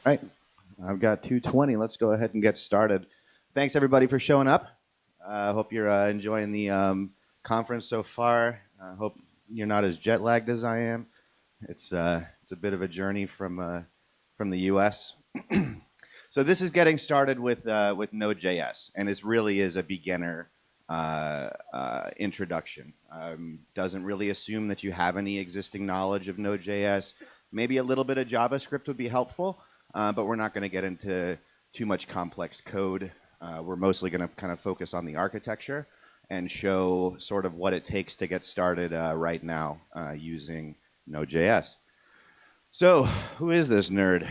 Right, I've got 2:20. Let's go ahead and get started. Thanks everybody for showing up. I hope you're enjoying the conference so far. I hope you're not as jet lagged as I am. It's a bit of a journey from the U.S. So this is getting started with Node.js, and this really is a beginner introduction. Doesn't really assume that you have any existing knowledge of Node.js. Maybe a little bit of JavaScript would be helpful, but we're not going to get into too much complex code. We're mostly going to kind of focus on the architecture and show sort of what it takes to get started right now using Node.js. So, who is this nerd?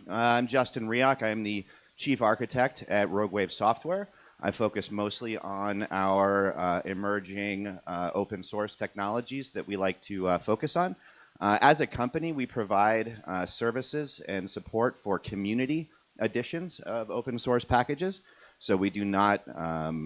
I'm Justin Reock. I'm the chief architect at RogueWave Software. I focus mostly on our emerging open source technologies that we like to focus on. As a company, we provide services and support for community editions of open source packages. So we do not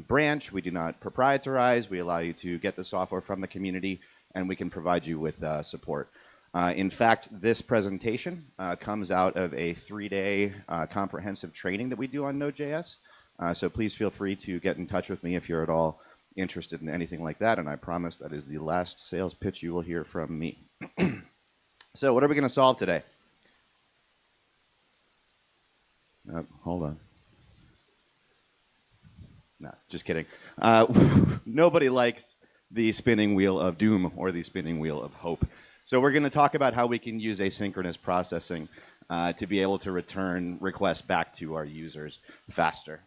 branch, we do not proprietarize, we allow you to get the software from the community, and we can provide you with support. In fact, this presentation comes out of a 3-day comprehensive training that we do on Node.js. So please feel free to get in touch with me if you're at all interested in anything like that, and I promise that is the last sales pitch you will hear from me. So what are we going to solve today? Hold on. No, just kidding. Nobody likes the spinning wheel of doom or the spinning wheel of hope. So we're going to talk about how we can use asynchronous processing to be able to return requests back to our users faster.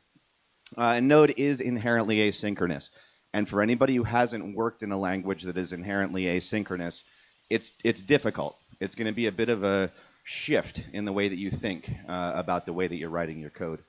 Node is inherently asynchronous. And for anybody who hasn't worked in a language that is inherently asynchronous, it's difficult. It's going to be a bit of a shift in the way that you think about the way that you're writing your code.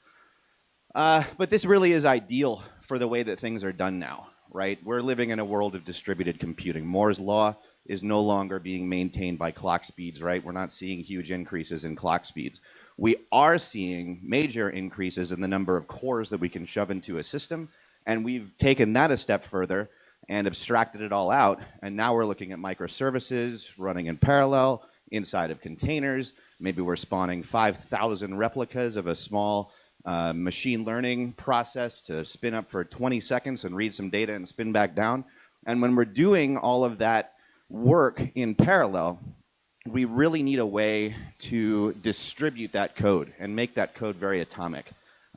But this really is ideal for the way that things are done now, right? We're living in a world of distributed computing. Moore's law is no longer being maintained by clock speeds, right? We're not seeing huge increases in clock speeds. We are seeing major increases in the number of cores that we can shove into a system, and we've taken that a step further and abstracted it all out, and now we're looking at microservices running in parallel inside of containers. Maybe we're spawning 5,000 replicas of a small machine learning process to spin up for 20 seconds and read some data and spin back down. And when we're doing all of that work in parallel, we really need a way to distribute that code and make that code very atomic.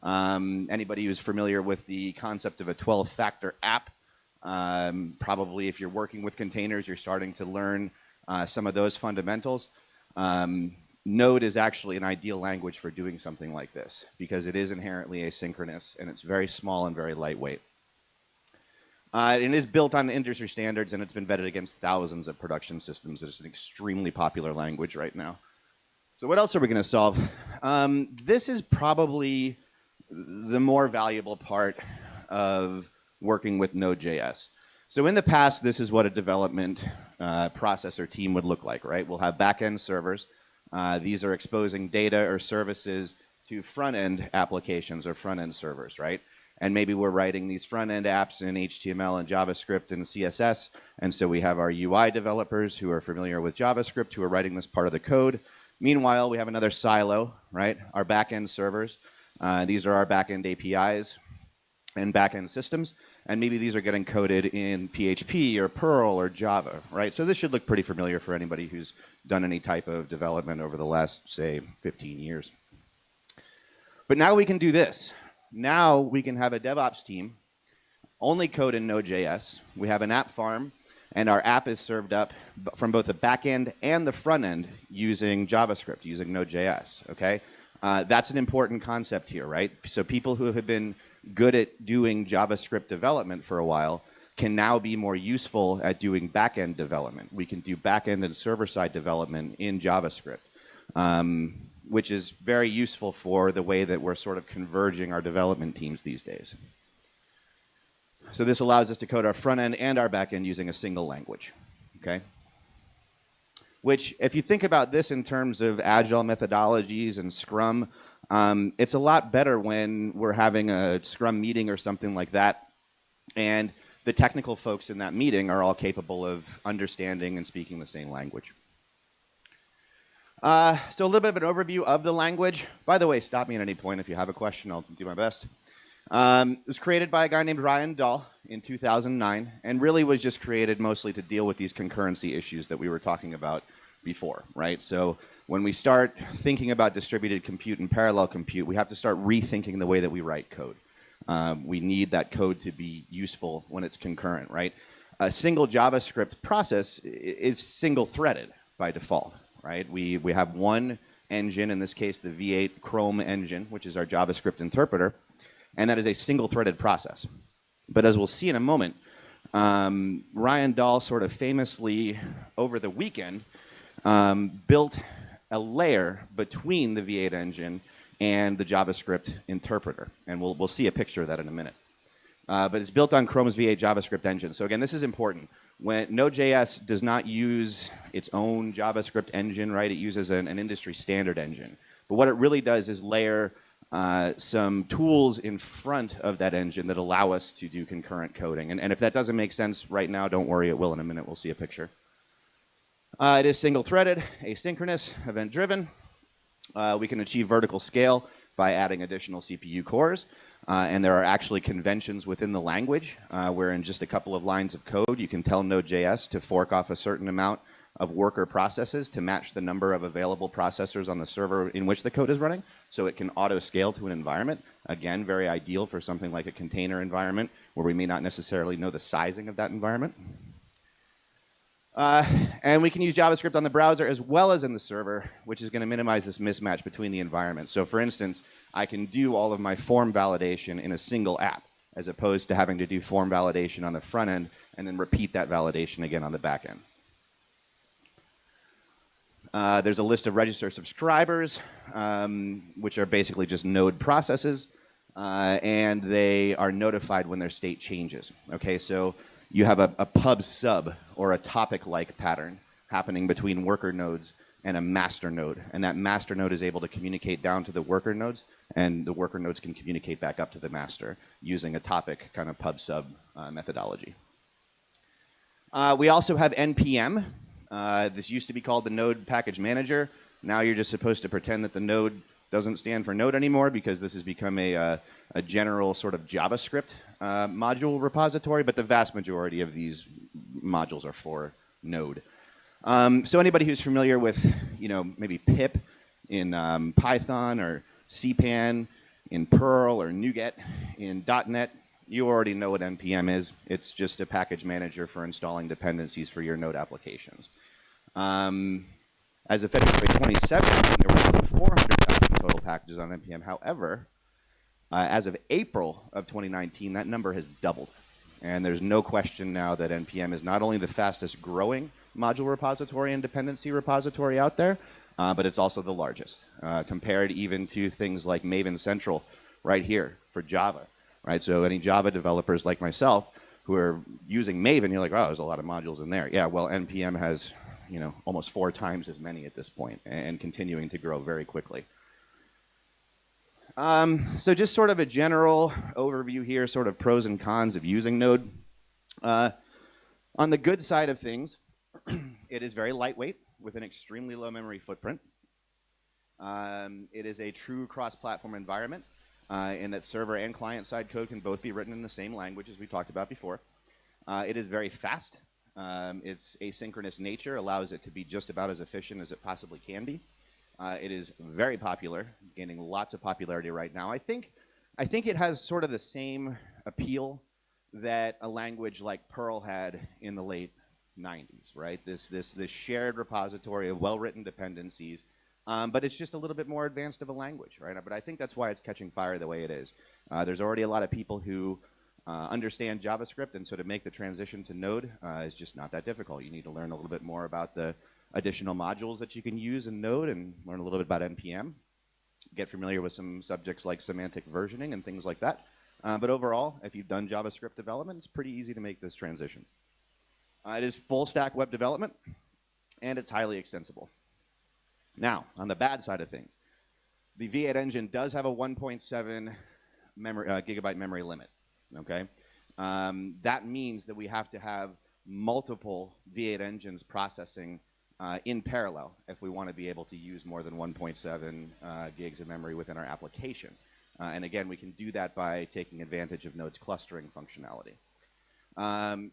Anybody who's familiar with the concept of a 12-factor app, probably if you're working with containers, you're starting to learn some of those fundamentals. Node is actually an ideal language for doing something like this because it is inherently asynchronous and it's very small and very lightweight. It is built on industry standards and it's been vetted against thousands of production systems. It's an extremely popular language right now. So what else are we going to solve? This is probably the more valuable part of working with Node.js. So in the past, this is what a development processor team would look like, right? We'll have back-end servers. These are exposing data or services to front-end applications or front-end servers, right? And maybe we're writing these front-end apps in HTML and JavaScript and CSS. And so we have our UI developers who are familiar with JavaScript who are writing this part of the code. Meanwhile, we have another silo, right? Our back-end servers. These are our back-end APIs and back-end systems. And maybe these are getting coded in PHP or Perl or Java, right? So this should look pretty familiar for anybody who's done any type of development over the last, say, 15 years. But now we can do this. Now we can have a DevOps team only code in Node.js. We have an app farm, and our app is served up from both the back end and the front end using JavaScript, using Node.js, okay? That's an important concept here, right? So people who have been good at doing JavaScript development for a while can now be more useful at doing back-end development. We can do back-end and server-side development in JavaScript, which is very useful for the way that we're sort of converging our development teams these days. So this allows us to code our front end and our back end using a single language, okay? Which, if you think about this in terms of agile methodologies and Scrum, it's a lot better when we're having a Scrum meeting or something like that, and the technical folks in that meeting are all capable of understanding and speaking the same language. So a little bit of an overview of the language. By the way, stop me at any point if you have a question. I'll do my best. It was created by a guy named Ryan Dahl in 2009, and really was just created mostly to deal with these concurrency issues that we were talking about before, right? So when we start thinking about distributed compute and parallel compute, we have to start rethinking the way that we write code. We need that code to be useful when it's concurrent, right? A single JavaScript process is single-threaded by default, right? We have one engine, in this case the V8 Chrome engine, which is our JavaScript interpreter, and that is a single-threaded process. But as we'll see in a moment, Ryan Dahl sort of famously, over the weekend, built a layer between the V8 engine and the JavaScript interpreter. And we'll see a picture of that in a minute. But it's built on Chrome's V8 JavaScript engine. So again, this is important. When Node.js does not use its own JavaScript engine, right? It uses an industry standard engine. But what it really does is layer some tools in front of that engine that allow us to do concurrent coding. And if that doesn't make sense right now, don't worry, it will in a minute. We'll see a picture. It is single-threaded, asynchronous, event-driven. We can achieve vertical scale by adding additional CPU cores. And there are actually conventions within the language where in just a couple of lines of code, you can tell Node.js to fork off a certain amount of worker processes to match the number of available processors on the server in which the code is running, so it can auto-scale to an environment. Again, very ideal for something like a container environment where we may not necessarily know the sizing of that environment. And we can use JavaScript on the browser as well as in the server, which is going to minimize this mismatch between the environments. So for instance, I can do all of my form validation in a single app, as opposed to having to do form validation on the front end and then repeat that validation again on the back end. There's a list of registered subscribers, which are basically just node processes, and they are notified when their state changes. Okay, so you have a pub sub or a topic-like pattern happening between worker nodes and a master node, and that master node is able to communicate down to the worker nodes, and the worker nodes can communicate back up to the master using a topic kind of pub sub methodology. We also have NPM. This used to be called the Node Package Manager. Now you're just supposed to pretend that the node doesn't stand for node anymore, because this has become a general sort of JavaScript module repository, but the vast majority of these modules are for node. So anybody who's familiar with, maybe pip in Python or CPAN in Perl or NuGet in .NET, you already know what NPM is. It's just a package manager for installing dependencies for your node applications. As of February 2017, there were over 400,000 total packages on NPM. However, as of April of 2019, that number has doubled. And there's no question now that NPM is not only the fastest growing module repository and dependency repository out there, but it's also the largest, compared even to things like Maven Central right here for Java. Right, so any Java developers like myself who are using Maven, you're like, oh, there's a lot of modules in there. Yeah, well, NPM has, almost 4 times as many at this point, and continuing to grow very quickly. So just sort of a general overview here, sort of pros and cons of using Node. On the good side of things, it is very lightweight with an extremely low memory footprint. It is a true cross-platform environment. In that server and client-side code can both be written in the same language as we talked about before. It is very fast. Its asynchronous nature allows it to be just about as efficient as it possibly can be. It is very popular, gaining lots of popularity right now. I think it has sort of the same appeal that a language like Perl had in the late 90s, right? This shared repository of well-written dependencies. But it's just a little bit more advanced of a language, right? But I think that's why it's catching fire the way it is. There's already a lot of people who understand JavaScript, and so to make the transition to Node is just not that difficult. You need to learn a little bit more about the additional modules that you can use in Node and learn a little bit about NPM. Get familiar with some subjects like semantic versioning and things like that. But overall, if you've done JavaScript development, it's pretty easy to make this transition. It is full stack web development, and it's highly extensible. Now, on the bad side of things, the V8 engine does have a 1.7 gigabyte memory limit, okay? That means that we have to have multiple V8 engines processing in parallel if we want to be able to use more than 1.7 gigs of memory within our application. And again, we can do that by taking advantage of Node's clustering functionality.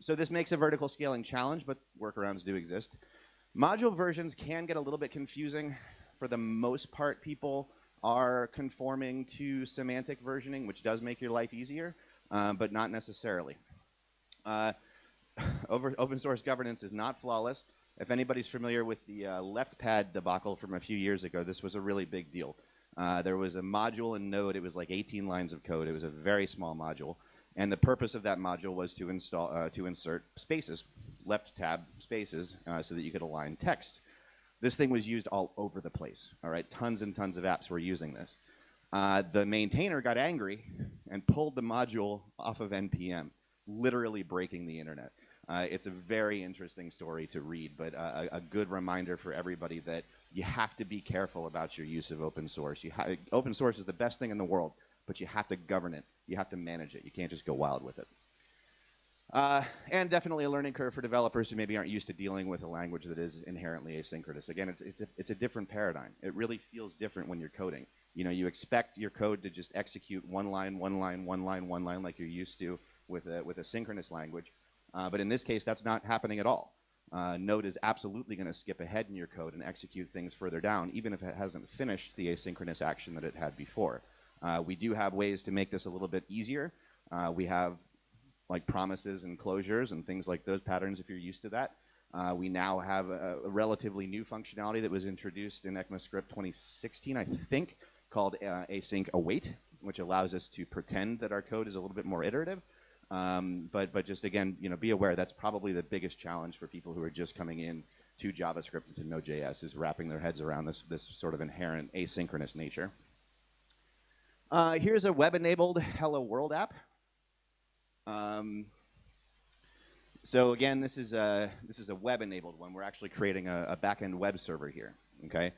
So this makes a vertical scaling challenge, but workarounds do exist. Module versions can get a little bit confusing. For the most part, people are conforming to semantic versioning, which does make your life easier, but not necessarily. Open source governance is not flawless. If anybody's familiar with the LeftPad debacle from a few years ago, this was a really big deal. There was a module in Node. It was like 18 lines of code. It was a very small module. And the purpose of that module was to insert spaces, left tab spaces, so that you could align text. This thing was used all over the place. All right, tons and tons of apps were using this. The maintainer got angry and pulled the module off of NPM, literally breaking the internet. It's a very interesting story to read, but a good reminder for everybody that you have to be careful about your use of open source. Open source is the best thing in the world, but you have to govern it. You have to manage it. You can't just go wild with it. And definitely a learning curve for developers who maybe aren't used to dealing with a language that is inherently asynchronous. Again, it's a different paradigm. It really feels different when you're coding. You know, you expect your code to just execute one line, like you're used to with a synchronous language. But in this case, that's not happening at all. Node is absolutely going to skip ahead in your code and execute things further down, even if it hasn't finished the asynchronous action that it had before. We do have ways to make this a little bit easier. We have like promises and closures and things like those patterns if you're used to that. We now have a relatively new functionality that was introduced in ECMAScript 2016, I think, called async await, which allows us to pretend that our code is a little bit more iterative. But just again, you know, be aware that's probably the biggest challenge for people who are just coming in to JavaScript and to Node.js is wrapping their heads around this sort of inherent asynchronous nature. Here's a web-enabled Hello World app. So again, this is a web-enabled one. We're actually creating a back-end web server here. Okay,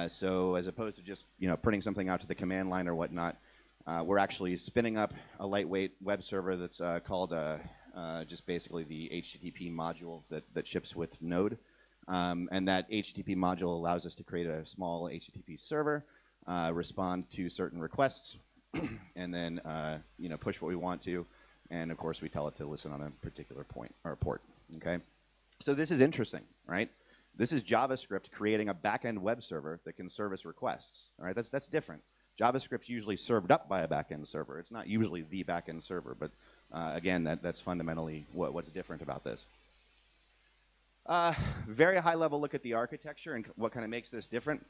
so as opposed to just printing something out to the command line or whatnot, we're actually spinning up a lightweight web server that's called just basically the HTTP module that ships with Node, and that HTTP module allows us to create a small HTTP server, respond to certain requests, and then push what we want to. And of course, we tell it to listen on a particular point or port. Okay, so this is interesting, right? This is JavaScript creating a backend web server that can service requests. All right, that's different. JavaScript's usually served up by a backend server. It's not usually the backend server, but again, that's fundamentally what's different about this. Very high level look at the architecture and what kind of makes this different.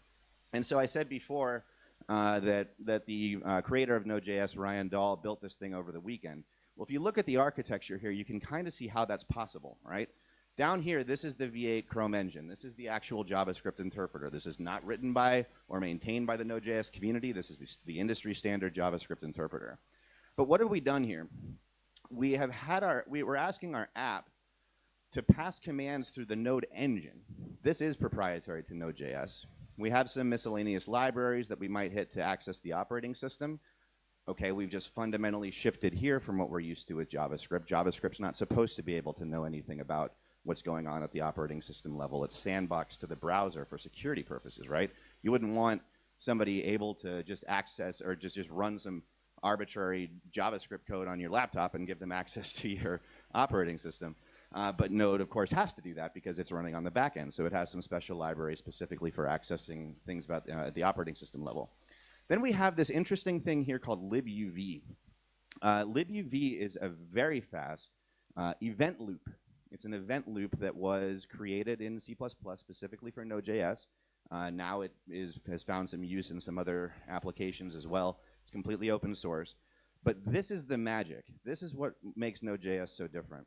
And so I said before that the creator of Node.js, Ryan Dahl, built this thing over the weekend. Well, if you look at the architecture here, you can kind of see how that's possible, right? Down here, this is the V8 Chrome engine. This is the actual JavaScript interpreter. This is not written by or maintained by the Node.js community. This is the industry standard JavaScript interpreter. But what have we done here? We were asking our app to pass commands through the Node engine. This is proprietary to Node.js. We have some miscellaneous libraries that we might hit to access the operating system. Okay, we've just fundamentally shifted here from what we're used to with JavaScript. JavaScript's not supposed to be able to know anything about what's going on at the operating system level. It's sandboxed to the browser for security purposes, right? You wouldn't want somebody able to just access or just run some arbitrary JavaScript code on your laptop and give them access to your operating system. But Node, of course, has to do that because it's running on the back end. So it has some special libraries specifically for accessing things about the operating system level. Then we have this interesting thing here called libuv. Libuv is a very fast event loop. It's an event loop that was created in C++ specifically for Node.js. Now it has found some use in some other applications as well. It's completely open source. But this is the magic. This is what makes Node.js so different.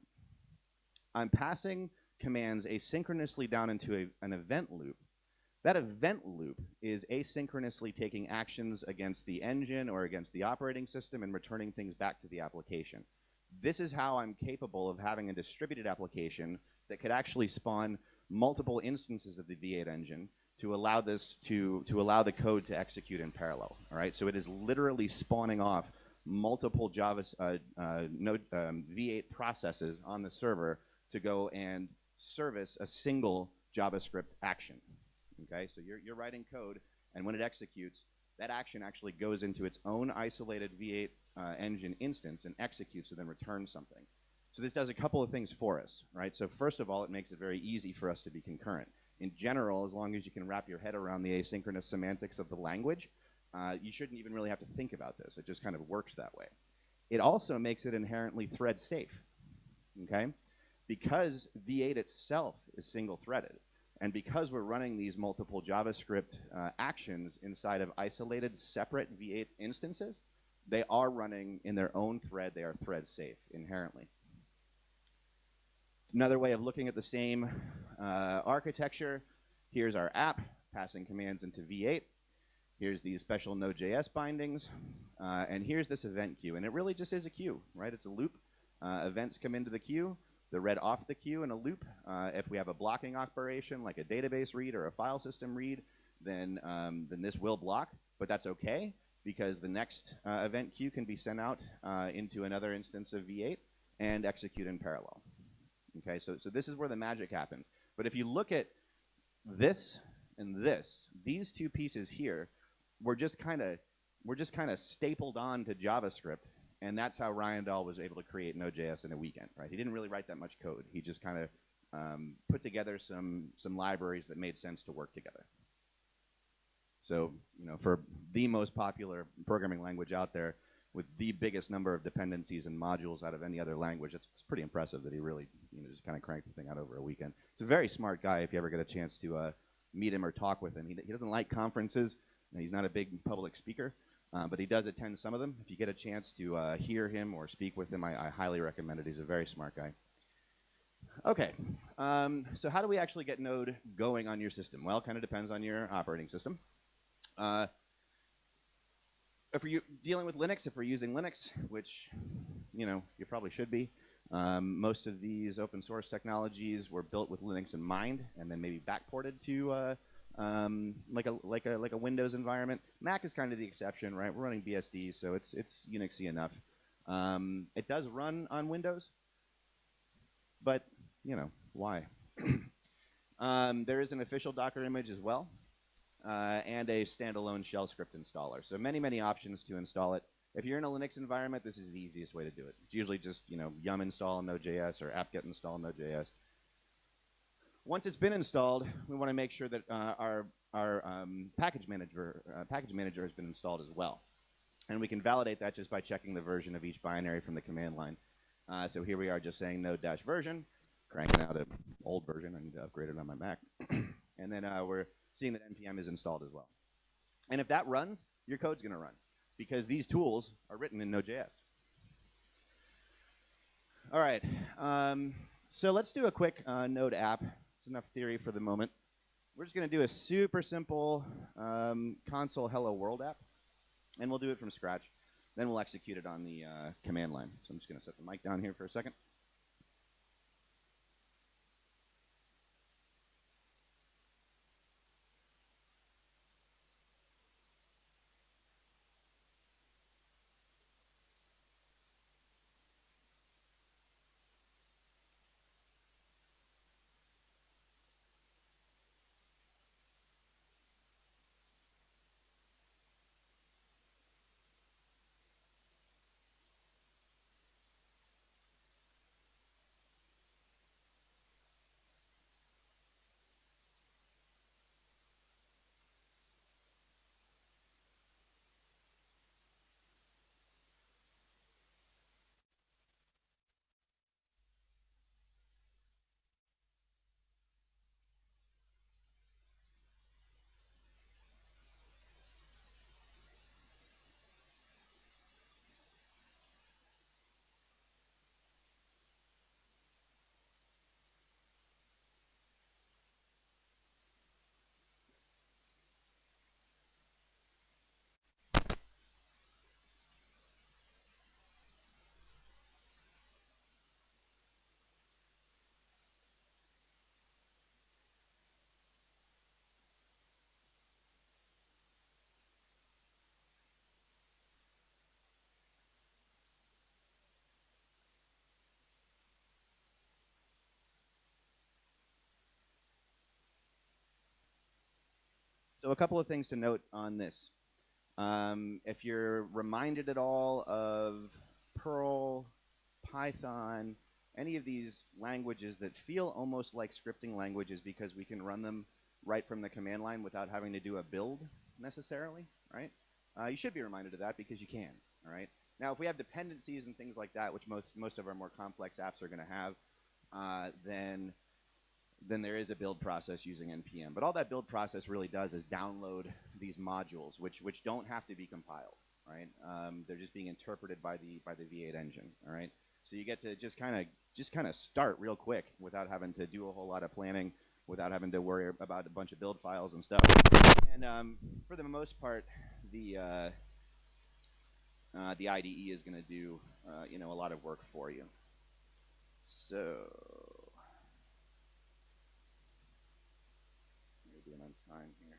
I'm passing commands asynchronously down into an event loop. That event loop is asynchronously taking actions against the engine or against the operating system and returning things back to the application. This is how I'm capable of having a distributed application that could actually spawn multiple instances of the V8 engine to allow this to allow the code to execute in parallel. All right, so it is literally spawning off multiple V8 processes on the server to go and service a single JavaScript action. Okay, so you're writing code, and when it executes, that action actually goes into its own isolated V8 engine instance and executes and then returns something. So this does a couple of things for us, right? So first of all, it makes it very easy for us to be concurrent. In general, as long as you can wrap your head around the asynchronous semantics of the language, you shouldn't even really have to think about this. It just kind of works that way. It also makes it inherently thread safe, okay? Because V8 itself is single-threaded, and because we're running these multiple JavaScript actions inside of isolated, separate V8 instances, they are running in their own thread. They are thread safe inherently. Another way of looking at the same architecture, here's our app passing commands into V8. Here's these special Node.js bindings, and here's this event queue. And it really just is a queue, right? It's a loop. Events come into the queue. They're read off the queue in a loop. If we have a blocking operation, like a database read or a file system read, then this will block, but that's okay, because the next event queue can be sent out into another instance of V8 and execute in parallel. Okay, so this is where the magic happens. But if you look at this and this, these two pieces here, we're just kind of stapled on to JavaScript, and that's how Ryan Dahl was able to create Node.js in a weekend, right? He didn't really write that much code. He just kind of put together some libraries that made sense to work together. So, you know, for the most popular programming language out there, with the biggest number of dependencies and modules out of any other language, it's pretty impressive that he really, you know, just kind of cranked the thing out over a weekend. It's a very smart guy if you ever get a chance to meet him or talk with him. He doesn't like conferences, and he's not a big public speaker, but he does attend some of them. If you get a chance to hear him or speak with him, I highly recommend it. He's a very smart guy. Okay, so how do we actually get Node going on your system? Well, it kind of depends on your operating system. If you're dealing with Linux, if we're using Linux, which, you know, you probably should be, most of these open source technologies were built with Linux in mind, and then maybe backported to like a Windows environment. Mac is kind of the exception, right? We're running BSD, so it's Unixy enough. It does run on Windows, but you know why? There is an official Docker image as well. And a standalone shell script installer. So many options to install it. If you're in a Linux environment, this is the easiest way to do it. It's usually just, you know, yum install Node.js or apt-get install Node.js. Once it's been installed, we want to make sure that our package manager has been installed as well. And we can validate that just by checking the version of each binary from the command line. So here we are just saying node-version, cranking out an old version. I need to upgrade it on my Mac. And then we're seeing that npm is installed as well. And if that runs, your code's going to run, because these tools are written in Node.js. All right, so let's do a quick Node app. It's enough theory for the moment. We're just going to do a super simple console hello world app, and we'll do it from scratch. Then we'll execute it on the command line. So I'm just going to set the mic down here for a second. So a couple of things to note on this. If you're reminded at all of Perl, Python, any of these languages that feel almost like scripting languages because we can run them right from the command line without having to do a build necessarily, right? You should be reminded of that because you can, all right? Now, if we have dependencies and things like that, which most of our more complex apps are going to have, then there is a build process using NPM. But all that build process really does is download these modules, which don't have to be compiled, right? They're just being interpreted by the V8 engine, all right? So you get to just kind of start real quick without having to do a whole lot of planning, without having to worry about a bunch of build files and stuff. And for the most part, the IDE is going to do a lot of work for you. So we're doing on time here.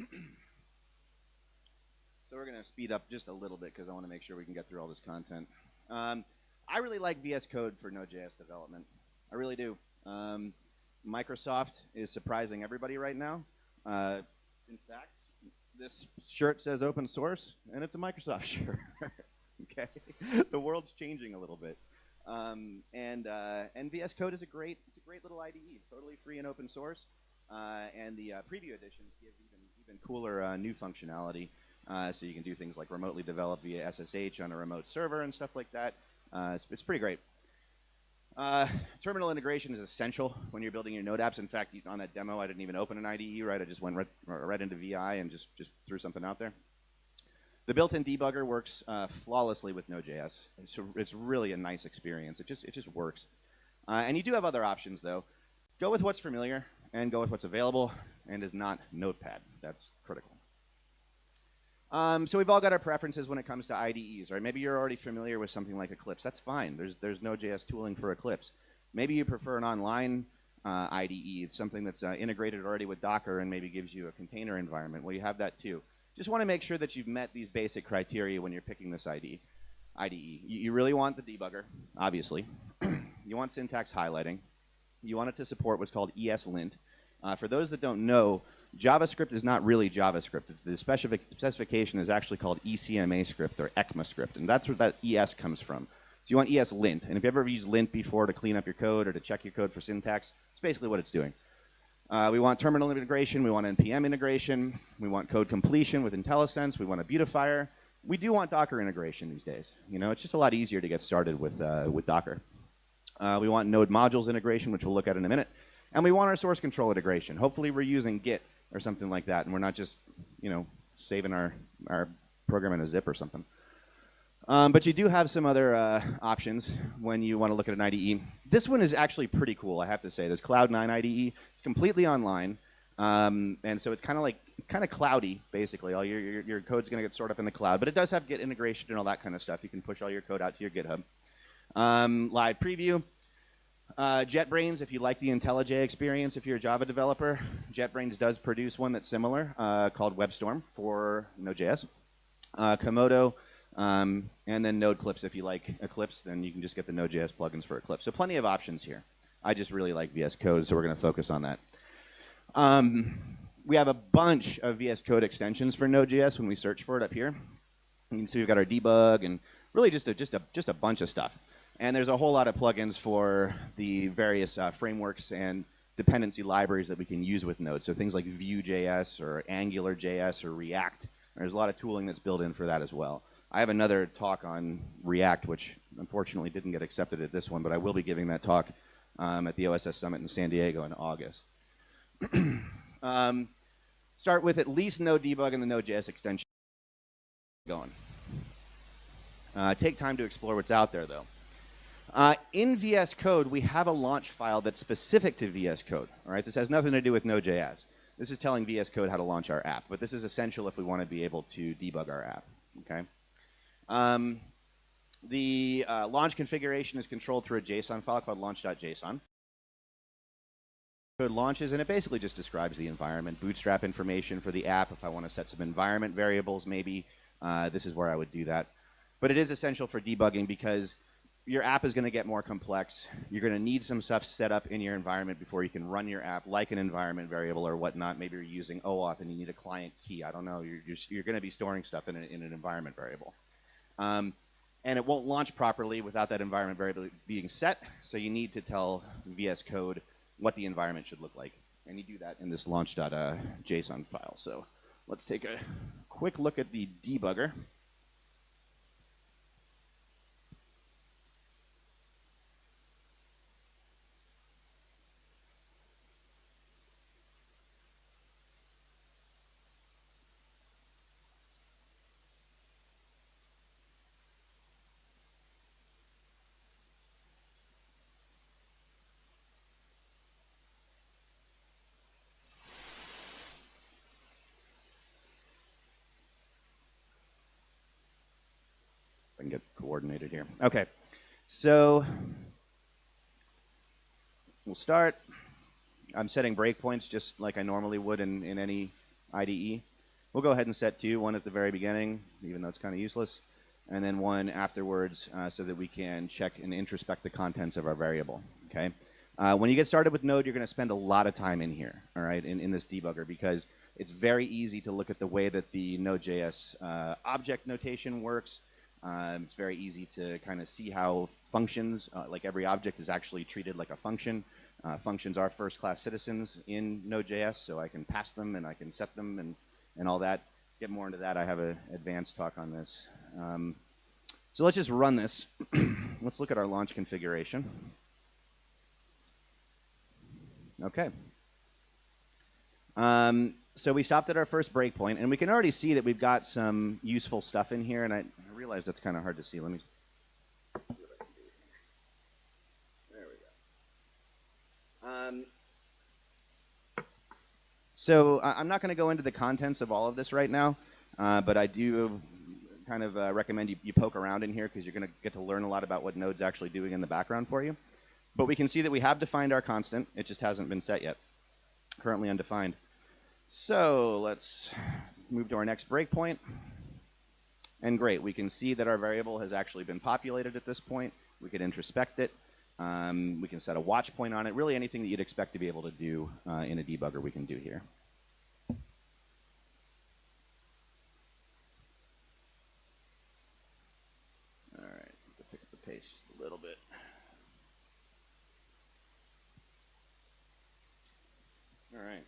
Okay. So we're going to speed up just a little bit because I want to make sure we can get through all this content. I really like VS Code for Node.js development. I really do. Microsoft is surprising everybody right now. In fact, this shirt says open source, and it's a Microsoft shirt. Okay, the world's changing a little bit, and VS Code is a great little IDE, totally free and open source. And the preview editions give even cooler new functionality. So you can do things like remotely develop via SSH on a remote server and stuff like that. It's pretty great. Terminal integration is essential when you're building your Node apps. In fact, on that demo, I didn't even open an IDE, right? I just went right into VI and just threw something out there. The built-in debugger works flawlessly with Node.js. It's really a nice experience. It just works. And you do have other options, though. Go with what's familiar and go with what's available and is not Notepad. That's critical. So we've all got our preferences when it comes to IDEs, right? Maybe you're already familiar with something like Eclipse. That's fine. There's Node.js tooling for Eclipse. Maybe you prefer an online IDE, something that's integrated already with Docker and maybe gives you a container environment. Well, you have that too. Just want to make sure that you've met these basic criteria when you're picking this IDE. You really want the debugger, obviously. You want syntax highlighting. You want it to support what's called ESLint. For those that don't know, JavaScript is not really JavaScript. The specification is actually called ECMAScript or ECMAScript, and that's where that ES comes from. So you want ESLint, and if you've ever used lint before to clean up your code or to check your code for syntax, it's basically what it's doing. We want terminal integration. We want NPM integration. We want code completion with IntelliSense. We want a beautifier. We do want Docker integration these days. It's just a lot easier to get started with Docker. We want node modules integration, which we'll look at in a minute. And we want our source control integration. Hopefully we're using Git or something like that, and we're not just, saving our program in a zip or something. But you do have some other options when you want to look at an IDE. This one is actually pretty cool, I have to say. This Cloud9 IDE, it's completely online, and so it's kind of cloudy, basically. All your code's going to get stored up in the cloud, but it does have Git integration and all that kind of stuff. You can push all your code out to your GitHub. Live preview. JetBrains, if you like the IntelliJ experience, if you're a Java developer, JetBrains does produce one that's similar called WebStorm for Node.js. Komodo, and then NodeClipse. If you like Eclipse, then you can just get the Node.js plugins for Eclipse. So plenty of options here. I just really like VS Code, so we're going to focus on that. We have a bunch of VS Code extensions for Node.js when we search for it up here. You can see we've got our debug and really just a bunch of stuff. And there's a whole lot of plugins for the various frameworks and dependency libraries that we can use with Node. So things like Vue.js or AngularJS or React. There's a lot of tooling that's built in for that as well. I have another talk on React, which unfortunately didn't get accepted at this one, but I will be giving that talk at the OSS Summit in San Diego in August. Start with at least Node debug and the Node.js extension going. Take time to explore what's out there, though. In VS Code, we have a launch file that's specific to VS Code. All right, this has nothing to do with Node.js. This is telling VS Code how to launch our app, but this is essential if we want to be able to debug our app. Okay. The launch configuration is controlled through a JSON file called launch.json. Code launches, and it basically just describes the environment, bootstrap information for the app. If I want to set some environment variables, maybe this is where I would do that. But it is essential for debugging because your app is going to get more complex. You're going to need some stuff set up in your environment before you can run your app, like an environment variable or whatnot. Maybe you're using OAuth and you need a client key. I don't know. You're going to be storing stuff in an environment variable. And it won't launch properly without that environment variable being set. So you need to tell VS Code what the environment should look like. And you do that in this launch.json file. So let's take a quick look at the debugger. I can get coordinated here. Okay, so we'll start. I'm setting breakpoints just like I normally would in any IDE. We'll go ahead and set 2, one at the very beginning, even though it's kind of useless, and then 1 afterwards so that we can check and introspect the contents of our variable. Okay. When you get started with Node, you're going to spend a lot of time in here, all right, in this debugger, because it's very easy to look at the way that the Node.js object notation works. It's very easy to kind of see how functions, like every object is actually treated like a function. Functions are first-class citizens in Node.js, so I can pass them and I can set them and all that. Get more into that. I have an advanced talk on this. So let's just run this. Let's look at our launch configuration. Okay. So we stopped at our first breakpoint, and we can already see that we've got some useful stuff in here, and I realize that's kind of hard to see. Let me see what I can do here. There we go. So I'm not going to go into the contents of all of this right now, but I do kind of recommend you poke around in here because you're going to get to learn a lot about what Node's actually doing in the background for you. But we can see that we have defined our constant. It just hasn't been set yet. Currently undefined. So let's move to our next breakpoint. And great, we can see that our variable has actually been populated at this point. We could introspect it. We can set a watch point on it. Really anything that you'd expect to be able to do in a debugger we can do here. All right, pick up the pace just a little bit. All right.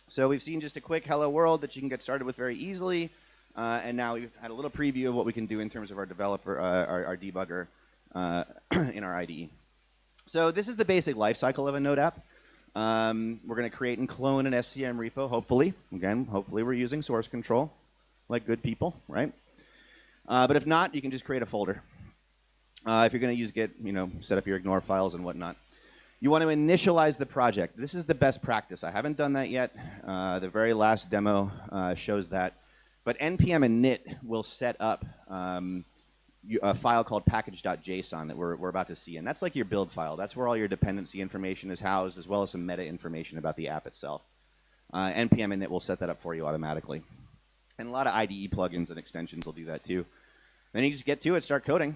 So we've seen just a quick hello world that you can get started with very easily. And now we've had a little preview of what we can do in terms of our developer, our debugger in our IDE. So this is the basic lifecycle of a Node app. We're going to create and clone an SCM repo, hopefully. Again, hopefully we're using source control, like good people, right? But if not, you can just create a folder. If you're going to use Git, set up your ignore files and whatnot. You want to initialize the project. This is the best practice. I haven't done that yet. The very last demo shows that. But npm init will set up a file called package.json that we're about to see. And that's like your build file. That's where all your dependency information is housed, as well as some meta information about the app itself. npm init will set that up for you automatically. And a lot of IDE plugins and extensions will do that too. Then you just get to it, start coding,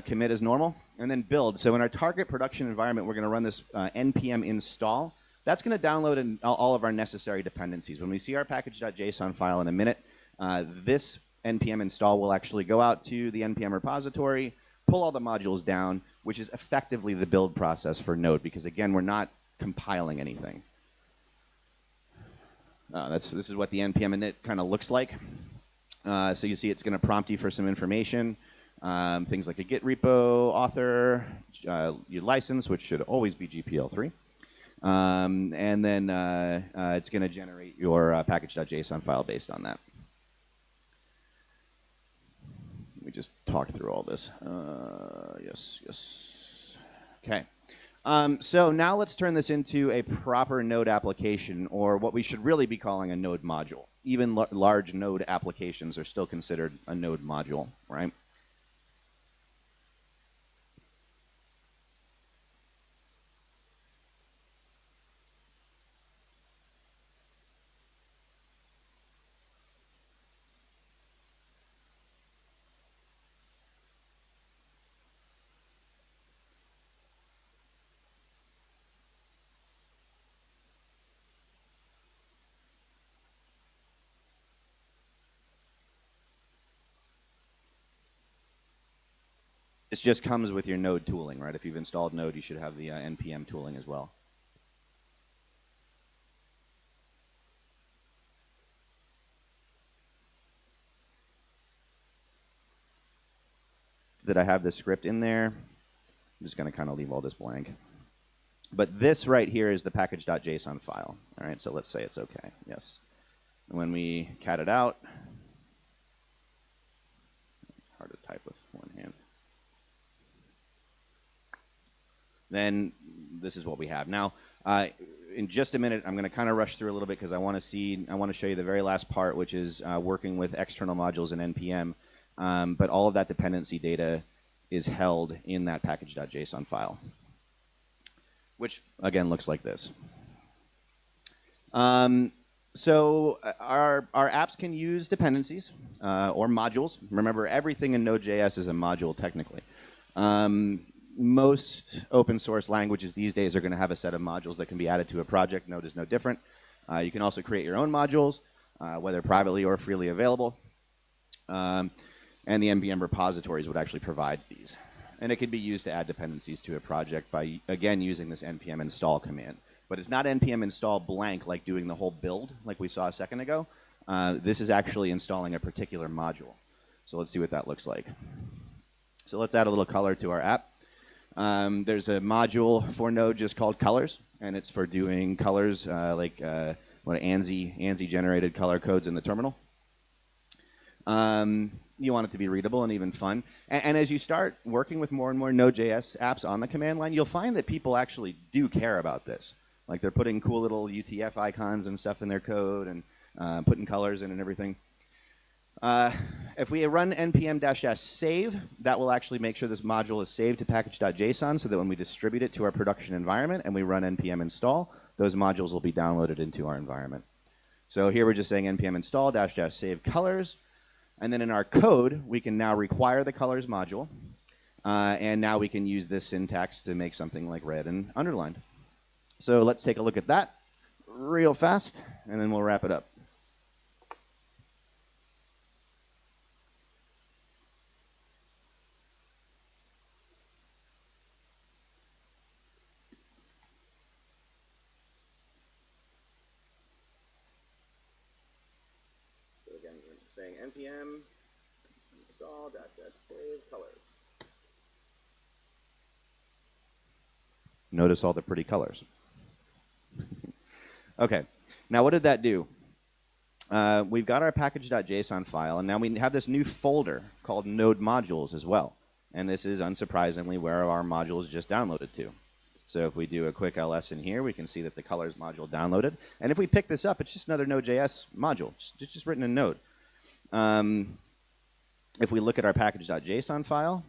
commit as normal, and then build. So in our target production environment, we're going to run this npm install. That's going to download all of our necessary dependencies. When we see our package.json file in a minute, this npm install will actually go out to the npm repository, pull all the modules down, which is effectively the build process for Node, because again, we're not compiling anything. This is what the npm init kind of looks like. So you see it's going to prompt you for some information, things like a Git repo, author, your license, which should always be GPL3. And then it's going to generate your package.json file based on that. Let me just talk through all this. Yes. Okay. So now let's turn this into a proper Node application, or what we should really be calling a Node module. Even large Node applications are still considered a Node module, right? This just comes with your Node tooling, right? If you've installed Node, you should have the npm tooling as well. Did I have the script in there? I'm just going to kind of leave all this blank. But this right here is the package.json file. All right, so let's say it's okay. Yes. And when we cat it out, hard to type with one hand. Then this is what we have. Now, in just a minute, I'm going to kind of rush through a little bit because I want to show you the very last part, which is working with external modules in npm. But all of that dependency data is held in that package.json file, which again looks like this. So our apps can use dependencies or modules. Remember, everything in Node.js is a module technically. Most open source languages these days are going to have a set of modules that can be added to a project. Node is no different. You can also create your own modules, whether privately or freely available. And the npm repositories would actually provide these. And it can be used to add dependencies to a project by, again, using this npm install command. But it's not npm install blank like doing the whole build like we saw a second ago. This is actually installing a particular module. So let's see what that looks like. So let's add a little color to our app. There's a module for Node just called colors, and it's for doing colors like what ANSI generated color codes in the terminal. You want it to be readable and even fun. And as you start working with more and more Node.js apps on the command line, you'll find that people actually do care about this. Like they're putting cool little UTF icons and stuff in their code and putting colors in and everything. If we run npm-save, that will actually make sure this module is saved to package.json so that when we distribute it to our production environment and we run npm install, those modules will be downloaded into our environment. So here we're just saying npm install --save colors. And then in our code, we can now require the colors module. And now we can use this syntax to make something like red and underlined. So let's take a look at that real fast, and then we'll wrap it up. So again, we're saying npm install --save colors. Notice all the pretty colors. Okay, now what did that do? We've got our package.json file, and now we have this new folder called Node Modules as well. And this is, unsurprisingly, where our modules just downloaded to. So if we do a quick ls in here, we can see that the colors module downloaded. And if we pick this up, it's just another Node.js module. It's just written in Node. If we look at our package.json file,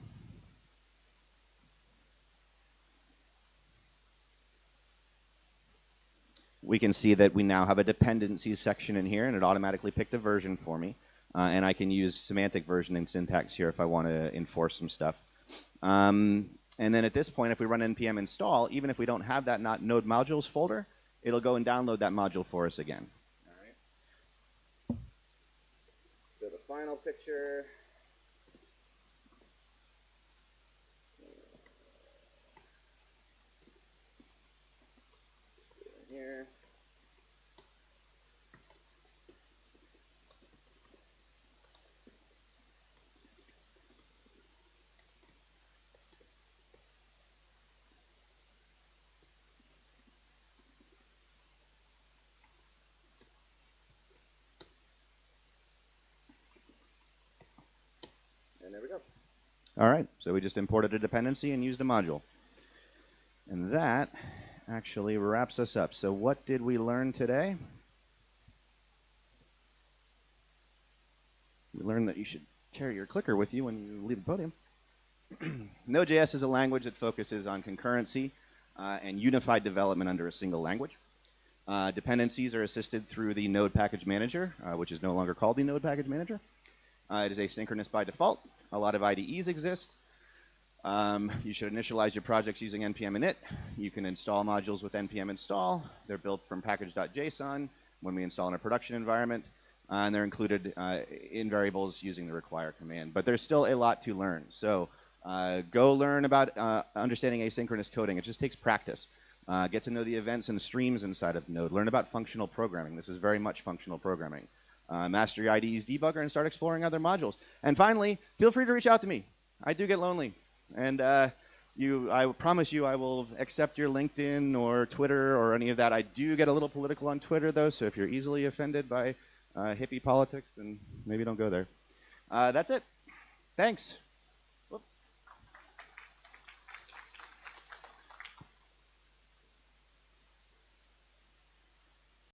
we can see that we now have a dependencies section in here, and it automatically picked a version for me. And I can use semantic versioning syntax here if I want to enforce some stuff. And then at this point, if we run npm install, even if we don't have that Node modules folder, it'll go and download that module for us again. All right. So the final picture. Here. And there we go. All right, so we just imported a dependency and used a module. And that actually wraps us up. So what did we learn today? We learned that you should carry your clicker with you when you leave the podium. Node.js is a language that focuses on concurrency and unified development under a single language. Dependencies are assisted through the Node Package Manager, which is no longer called the Node Package Manager. It is asynchronous by default. A lot of IDEs exist. You should initialize your projects using npm init. You can install modules with npm install. They're built from package.json when we install in a production environment. And they're included in variables using the require command. But there's still a lot to learn. So Go learn about understanding asynchronous coding. It just takes practice. Get to know the events and streams inside of Node. Learn about functional programming. This is very much functional programming. Master your IDE's debugger and start exploring other modules. And finally, feel free to reach out to me. I do get lonely. And I promise you I will accept your LinkedIn or Twitter or any of that. I do get a little political on Twitter, though, so if you're easily offended by hippie politics, then maybe don't go there. That's it. Thanks.